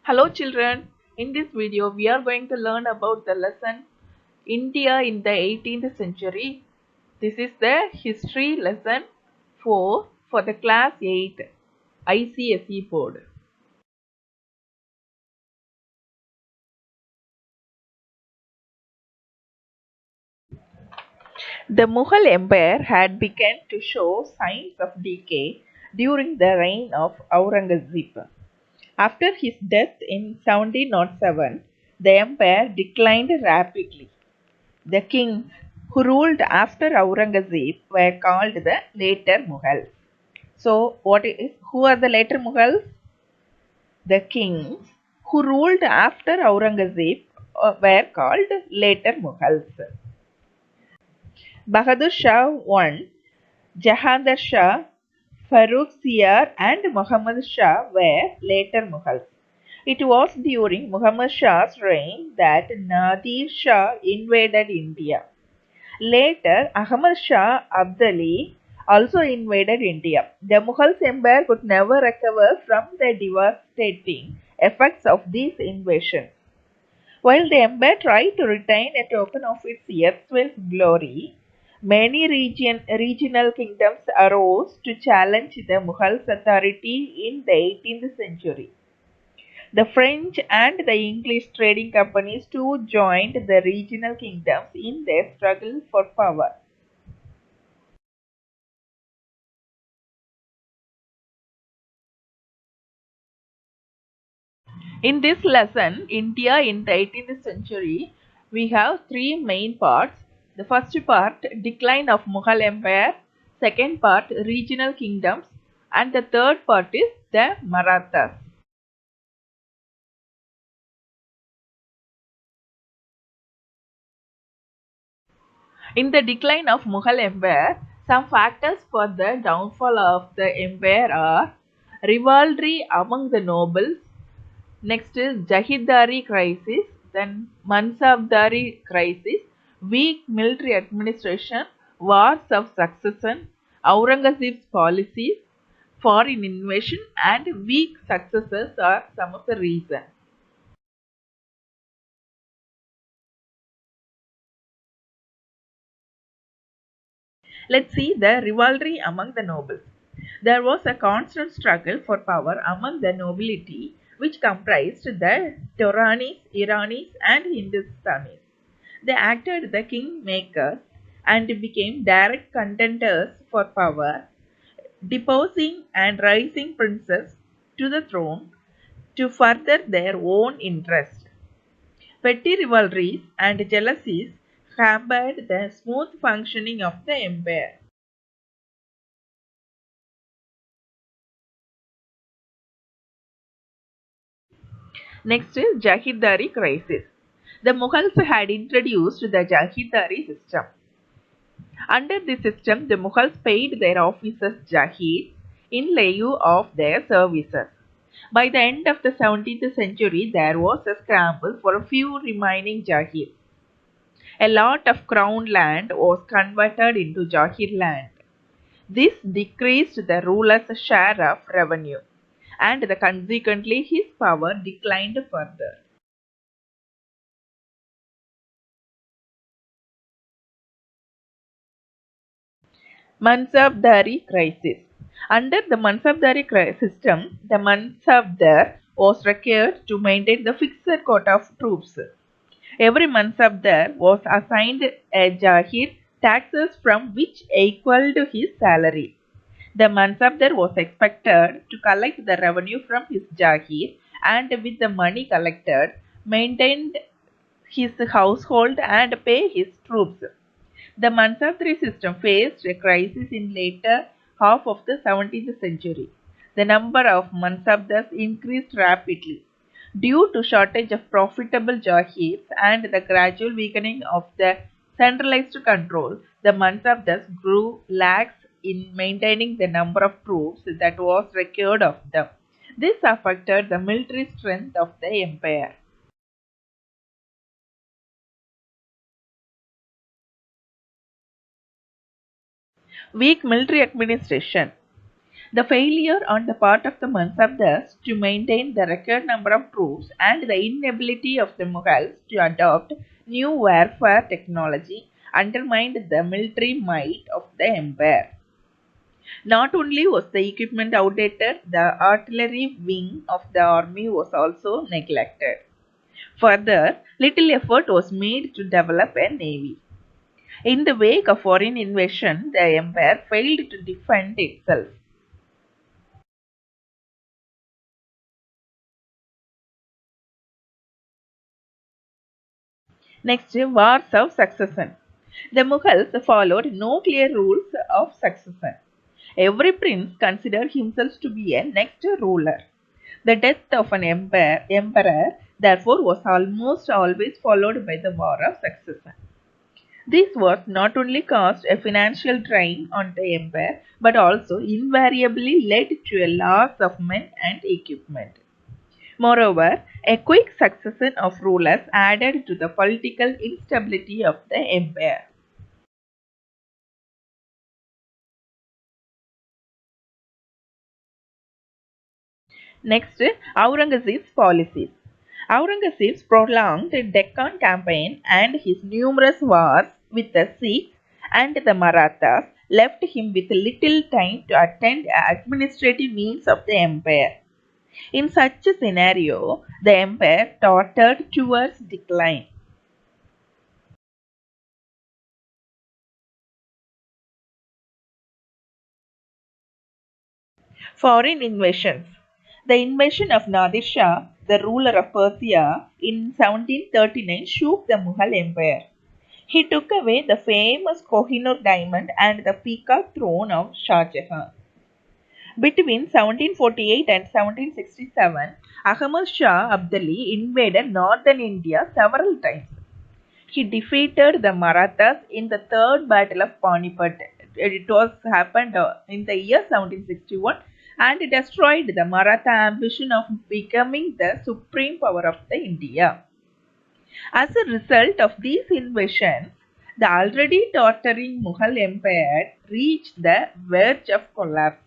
Hello children, in this video we are going to learn about the lesson India in the 18th century. This is the history lesson 4 for the class 8 ICSE board. The Mughal Empire had begun to show signs of decay during the reign of Aurangzeb. After his death in 1707, the empire declined rapidly. The kings who ruled after Aurangzeb were called the later Mughals. So, who are the later Mughals? The kings who ruled after Aurangzeb were called later Mughals. Bahadur Shah I, Jahandar Shah, Farooq Siyar and Muhammad Shah were later Mughals. It was during Muhammad Shah's reign that Nadir Shah invaded India. Later, Ahmad Shah Abdali also invaded India. The Mughal Empire could never recover from the devastating effects of these invasions. While the empire tried to retain a token of its erstwhile glory, many regional kingdoms arose to challenge the Mughals' authority in the 18th century. The French and the English trading companies too joined the regional kingdoms in their struggle for power. In this lesson, India in the 18th century, we have three main parts. The first part, decline of Mughal Empire. Second part, regional kingdoms. And the third part is the Marathas. In the decline of Mughal Empire, some factors for the downfall of the empire are rivalry among the nobles. Next is Jahidari crisis, then Mansabdari crisis, weak military administration, wars of succession, Aurangzeb's policies, foreign invasion, and weak successors are some of the reasons. Let's see the rivalry among the nobles. There was a constant struggle for power among the nobility, which comprised the Toranis, Iranis, and Hindustanis. They acted the kingmakers and became direct contenders for power, deposing and raising princes to the throne to further their own interest. Petty rivalries and jealousies hampered the smooth functioning of the empire. Next is Jahidari crisis. The Mughals had introduced the Jahidari system. Under this system, the Mughals paid their officers Jahid in lieu of their services. By the end of the 17th century, there was a scramble for a few remaining Jahid. A lot of crown land was converted into Jahir land. This decreased the ruler's share of revenue, and consequently his power declined further. Mansabdari crisis. Under the Mansabdari system, the Mansabdar was required to maintain the fixed quota of troops. Every Mansabdar was assigned a Jahir, taxes from which equaled his salary. The Mansabdar was expected to collect the revenue from his Jahir and with the money collected, maintain his household and pay his troops. The Mansabdari system faced a crisis in later half of the 17th century. The number of Mansabdars increased rapidly. Due to shortage of profitable Jahirs and the gradual weakening of the centralized control, the Mansabdars grew lax in maintaining the number of troops that was required of them. This affected the military strength of the empire. Weak military administration. The failure on the part of the Mansabdars to maintain the record number of troops and the inability of the Mughals to adopt new warfare technology undermined the military might of the empire. Not only was the equipment outdated, the artillery wing of the army was also neglected. Further, little effort was made to develop a navy. In the wake of foreign invasion, the empire failed to defend itself. Next, wars of succession. The Mughals followed no clear rules of succession. Every prince considered himself to be a next ruler. The death of an emperor, therefore, was almost always followed by the war of succession. This was not only caused a financial drain on the empire, but also invariably led to a loss of men and equipment. Moreover, a quick succession of rulers added to the political instability of the empire. Next, Aurangzeb's policies. Aurangzeb's prolonged Deccan campaign and his numerous wars with the Sikhs and the Marathas left him with little time to attend to administrative needs of the empire. In such a scenario, the empire tottered towards decline. Foreign invasions. The invasion of Nadir Shah, the ruler of Persia, in 1739 shook the Mughal Empire. He took away the famous Kohinoor diamond and the peacock throne of Shah Jahan. Between 1748 and 1767, Ahmad Shah Abdali invaded northern India several times. He defeated the Marathas in the Third Battle of Panipat. It was happened in the year 1761 and destroyed the Maratha ambition of becoming the supreme power of the India. As a result of these invasions, the already tottering Mughal Empire reached the verge of collapse.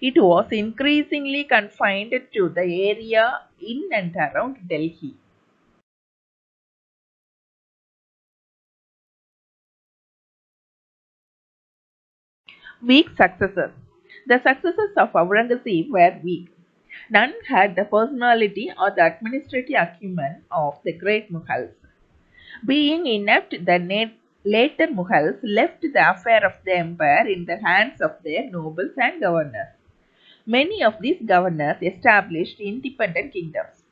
It was increasingly confined to the area in and around Delhi. Weak successors. The successors of Aurangzeb were weak. None had the personality or the administrative acumen of the great Mughals. Being inept, the later Mughals left the affair of the empire in the hands of their nobles and governors. Many of these governors established independent kingdoms.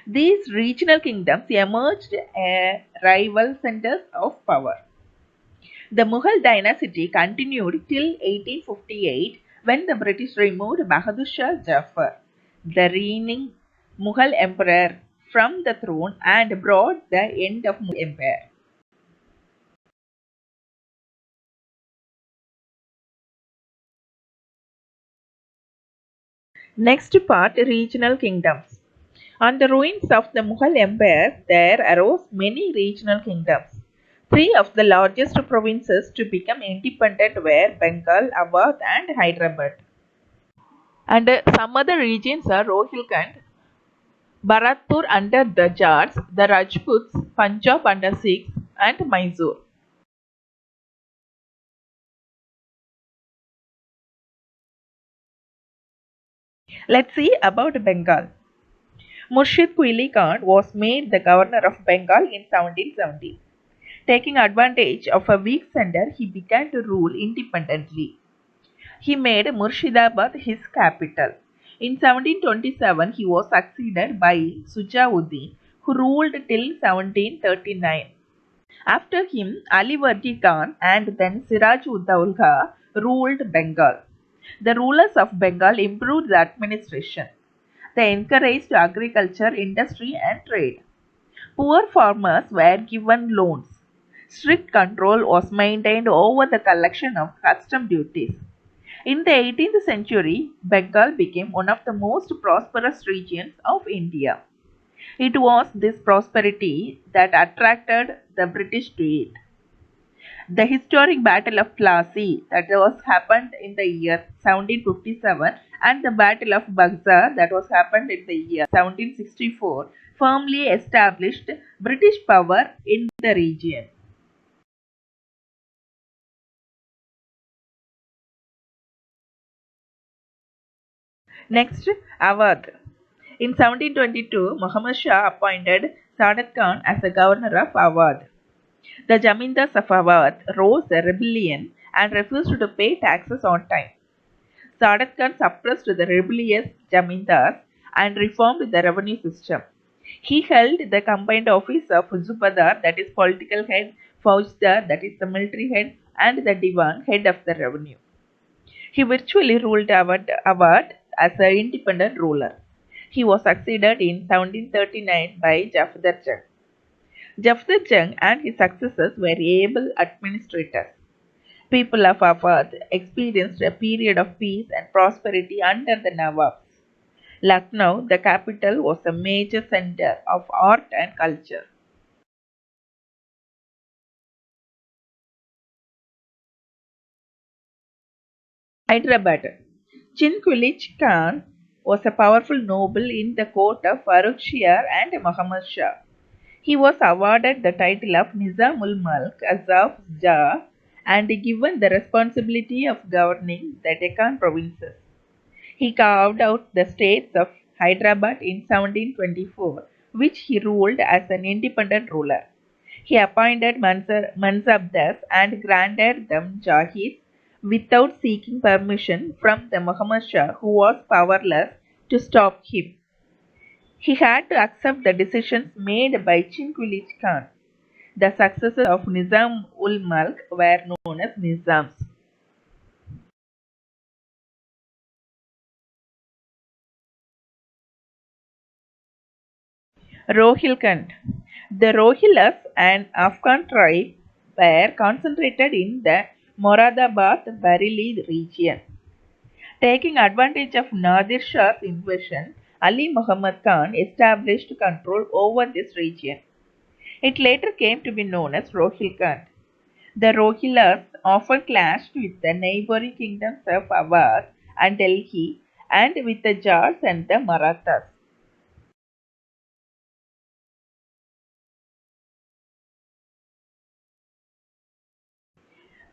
These regional kingdoms emerged as rival centers of power. The Mughal dynasty continued till 1858 when the British removed Bahadur Shah Jafar, the reigning Mughal emperor, from the throne and brought the end of Mughal Empire. Next part, regional kingdoms. On the ruins of the Mughal Empire, there arose many regional kingdoms. Three of the largest provinces to become independent were Bengal, Awadh, and Hyderabad. And some other regions are Rohilkhand, Bharatpur under the Jats, the Rajputs, Punjab under Sikhs, and Mysore. Let's see about Bengal. Murshid Kuili Khan was made the governor of Bengal in 1770. Taking advantage of a weak center, he began to rule independently. He made Murshidabad his capital. In 1727, he was succeeded by Sujauddin, who ruled till 1739. After him, Ali Wardi Khan and then Siraj ud Daula ruled Bengal. The rulers of Bengal improved the administration. They encouraged agriculture, industry, and trade. Poor farmers were given loans. Strict control was maintained over the collection of custom duties. In the 18th century, Bengal became one of the most prosperous regions of India. It was this prosperity that attracted the British to it. The historic Battle of Plassey that was happened in the year 1757 and the Battle of Buxar that was happened in the year 1764 firmly established British power in the region. Next, Awadh. In 1722, Muhammad Shah appointed Sadat Khan as the governor of Awadh. The Jamindars of Awadh rose a rebellion and refused to pay taxes on time. Sadat Khan suppressed the rebellious Jamindars and reformed the revenue system. He held the combined office of Zubadar, that is political head, Faujdar, that is the military head, and the Diwan, head of the revenue. He virtually ruled Awadh as an independent ruler. He was succeeded in 1739 by Jafar Jung. Jafar Jung and his successors were able administrators. People of Awadh experienced a period of peace and prosperity under the Nawabs. Lucknow, the capital, was a major center of art and culture. Hyderabad. Chinquilich Khan was a powerful noble in the court of Farrukhsiyar and Muhammad Shah. He was awarded the title of Nizamul Mulk Azaf Jah and given the responsibility of governing the Deccan provinces. He carved out the states of Hyderabad in 1724, which he ruled as an independent ruler. He appointed Mansabdars and granted them Jahirs without seeking permission from the Muhammad Shah, who was powerless to stop him. He had to accept the decisions made by Chinquilich Khan. The successors of Nizam ul Mulk were known as Nizams. Rohilkhand. The Rohillas, an Afghan tribe, were concentrated in the Moradabad Bareilly region. Taking advantage of Nadir Shah's invasion, Ali Muhammad Khan established control over this region. It later came to be known as Rohilkhand. The Rohillas often clashed with the neighboring kingdoms of Awadh and Delhi and with the Jats and the Marathas.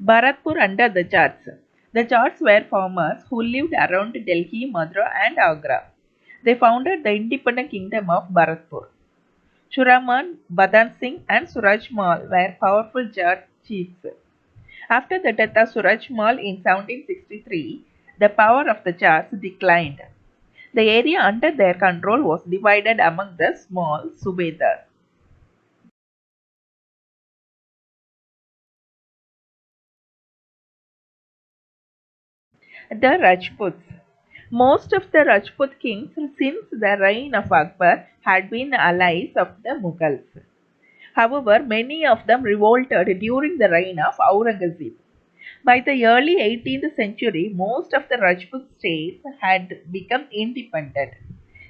Bharatpur under the Jats. The Jats were farmers who lived around Delhi, Mathura, and Agra. They founded the independent kingdom of Bharatpur. Churaman, Badan Singh, and Suraj Mal were powerful Jat chiefs. After the death of Suraj Mal in 1763, the power of the Jats declined. The area under their control was divided among the small Subedars. The Rajputs. Most of the Rajput kings since the reign of Akbar had been allies of the Mughals. However, many of them revolted during the reign of Aurangzeb. By the early 18th century, most of the Rajput states had become independent.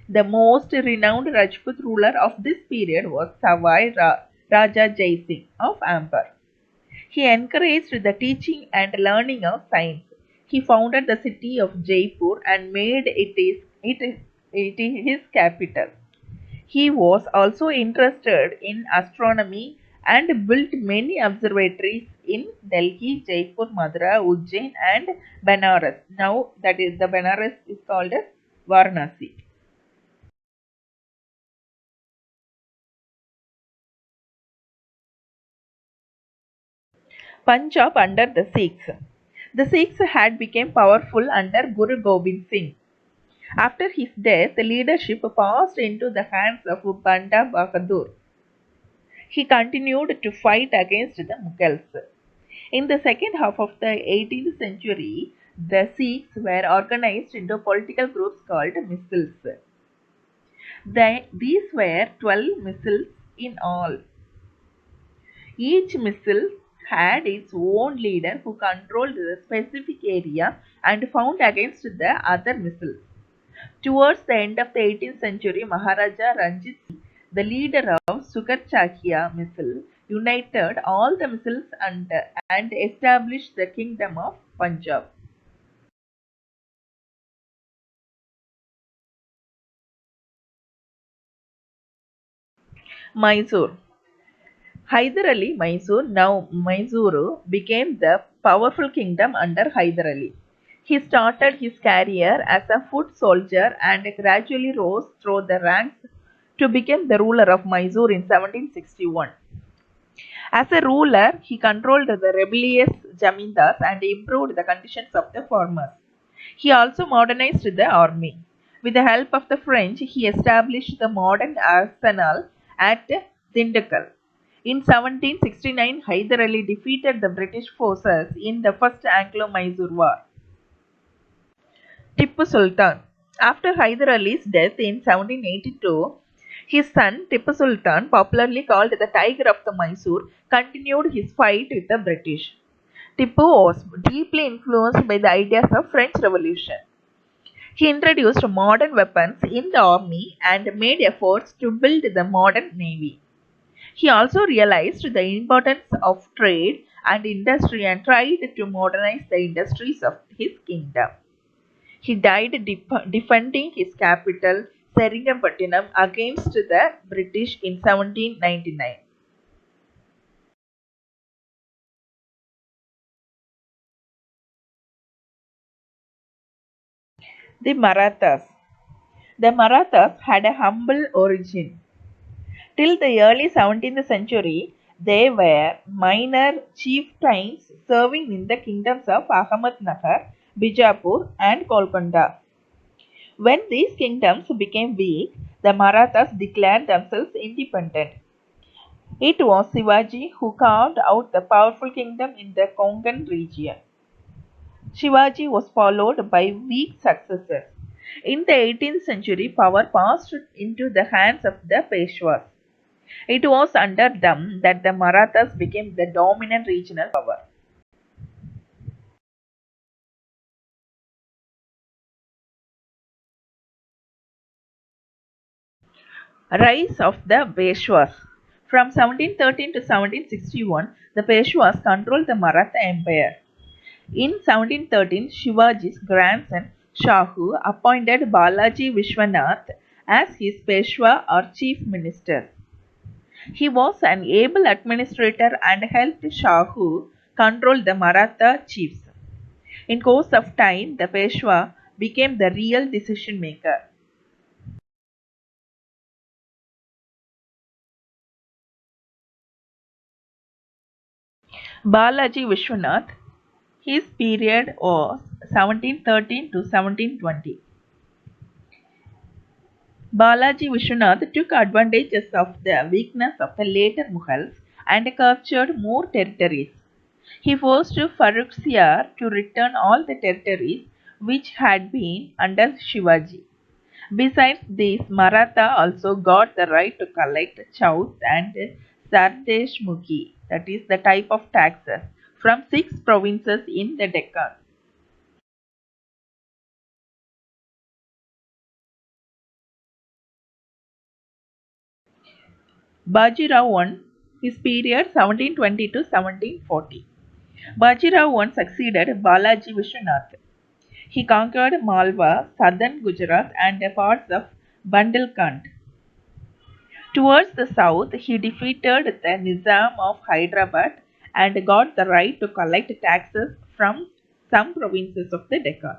The most renowned Rajput ruler of this period was Raja Jai Singh of Amber. He encouraged the teaching and learning of science. He founded the city of Jaipur and made it his capital. He was also interested in astronomy and built many observatories in Delhi, Jaipur, Mathura, Ujjain, and Benares. Now, that is the Benares is called as Varanasi. Punjab under the Sikhs. The Sikhs had become powerful under Guru Gobind Singh. After his death, the leadership passed into the hands of Banda Bahadur. He continued to fight against the Mughals. In the second half of the 18th century, the Sikhs were organized into political groups called missals. These were 12 missals in all. Each missile had its own leader who controlled the specific area and fought against the other missiles. Towards the end of the 18th century, Maharaja Ranjit Singh, the leader of Sugar Chakia missile, united all the missiles and established the kingdom of Punjab. Mysore. Hyder Ali Mysore, now Mysuru, became the powerful kingdom under Hyder Ali. He started his career as a foot soldier and gradually rose through the ranks to become the ruler of Mysore in 1761. As a ruler, he controlled the rebellious Jamindars and improved the conditions of the farmers. He also modernized the army. With the help of the French, he established the modern arsenal at Dindakal. In 1769, Hyder Ali defeated the British forces in the First Anglo-Mysore War. Tippu Sultan. After Hyder Ali's death in 1782, his son Tippu Sultan, popularly called the Tiger of the Mysore, continued his fight with the British. Tippu was deeply influenced by the ideas of French Revolution. He introduced modern weapons in the army and made efforts to build the modern navy. He also realized the importance of trade and industry and tried to modernize the industries of his kingdom. He died defending his capital, Seringapatinam, against the British in 1799. The Marathas. The Marathas had a humble origin. Till the early 17th century, they were minor chieftains serving in the kingdoms of Ahmednagar, Bijapur, and Golconda. When these kingdoms became weak, the Marathas declared themselves independent. It was Shivaji who carved out the powerful kingdom in the Konkan region. Shivaji was followed by weak successors. In the 18th century, power passed into the hands of the Peshwas. It was under them that the Marathas became the dominant regional power. Rise of the Peshwas. From 1713 to 1761, the Peshwas controlled the Maratha Empire. In 1713, Shivaji's grandson Shahu appointed Balaji Vishwanath as his Peshwa or chief minister. He was an able administrator and helped Shahu control the Maratha chiefs. In course of time, the Peshwa became the real decision maker. Balaji Vishwanath, his period was 1713 to 1720. Balaji Vishwanath took advantages of the weakness of the later Mughals and captured more territories. He forced Farrukhsiyar to return all the territories which had been under Shivaji. Besides this, Maratha also got the right to collect chouth and sardeshmukhi, that is the type of taxes, from 6 provinces in the Deccan. Bajirao I, his period 1720 to 1740. Bajirao I succeeded Balaji Vishwanath. He conquered Malwa, southern Gujarat, and parts of Bundelkhand. Towards the south, he defeated the Nizam of Hyderabad and got the right to collect taxes from some provinces of the Deccan.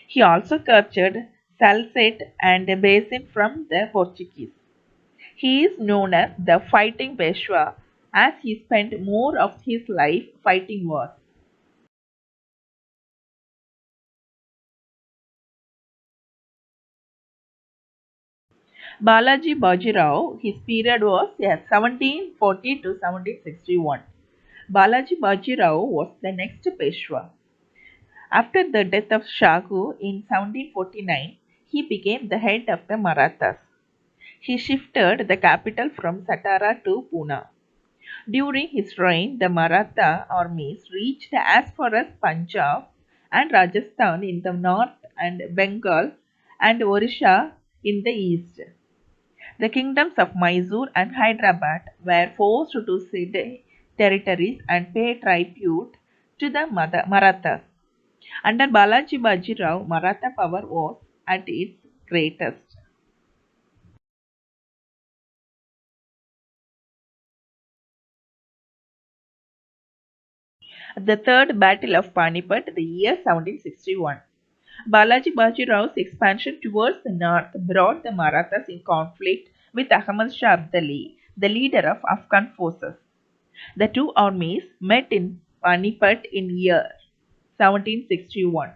He also captured Salsette and a basin from the Portuguese. He is known as the Fighting Peshwa as he spent more of his life fighting wars. Balaji Bajirao, his period was 1740 to 1761. Balaji Bajirao was the next Peshwa. After the death of Shahu in 1749, he became the head of the Marathas. He shifted the capital from Satara to Pune. During his reign, the Maratha armies reached as far as Punjab and Rajasthan in the north and Bengal and Orissa in the east. The kingdoms of Mysore and Hyderabad were forced to cede territories and pay tribute to the Marathas. Under Balaji Bajirao, Maratha power was at its greatest. The Third Battle of Panipat, the year 1761. Balaji Bajirao's expansion towards the north brought the Marathas in conflict with Ahmad Shah Abdali, the leader of Afghan forces. The two armies met in Panipat in year 1761.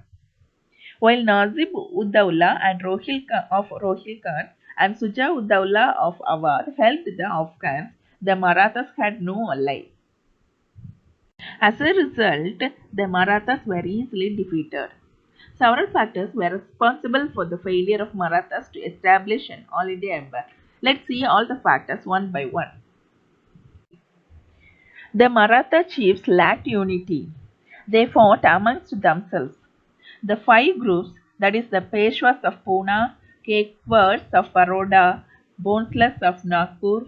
While Nazib Uddaulah and Rohilkhand and Suja Uddaulah of Awadh helped the Afghans, the Marathas had no ally. As a result, the Marathas were easily defeated. Several factors were responsible for the failure of Marathas to establish an all India empire. Let's see all the factors one by one. The Maratha chiefs lacked unity. They fought amongst themselves. The five groups, that is, the Peshwas of Pune, Gaekwads of Baroda, Bhonsles of Nagpur,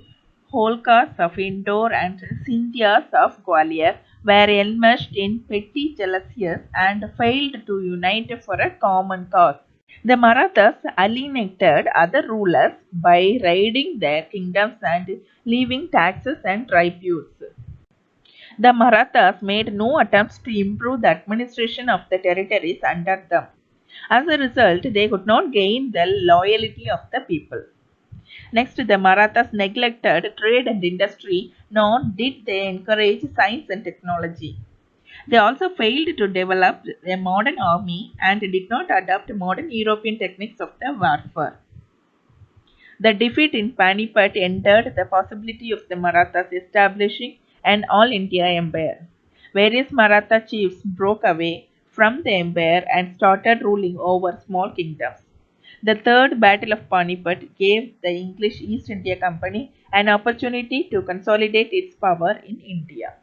Holkars of Indore, and Scindias of Gwalior, were enmeshed in petty jealousies and failed to unite for a common cause. The Marathas alienated other rulers by raiding their kingdoms and levying taxes and tributes. The Marathas made no attempts to improve the administration of the territories under them. As a result, they could not gain the loyalty of the people. Next, the Marathas neglected trade and industry, nor did they encourage science and technology. They also failed to develop a modern army and did not adopt modern European techniques of the warfare. The defeat in Panipat ended the possibility of the Marathas establishing an all India empire. Various Maratha chiefs broke away from the empire and started ruling over small kingdoms. The Third Battle of Panipat gave the English East India Company an opportunity to consolidate its power in India.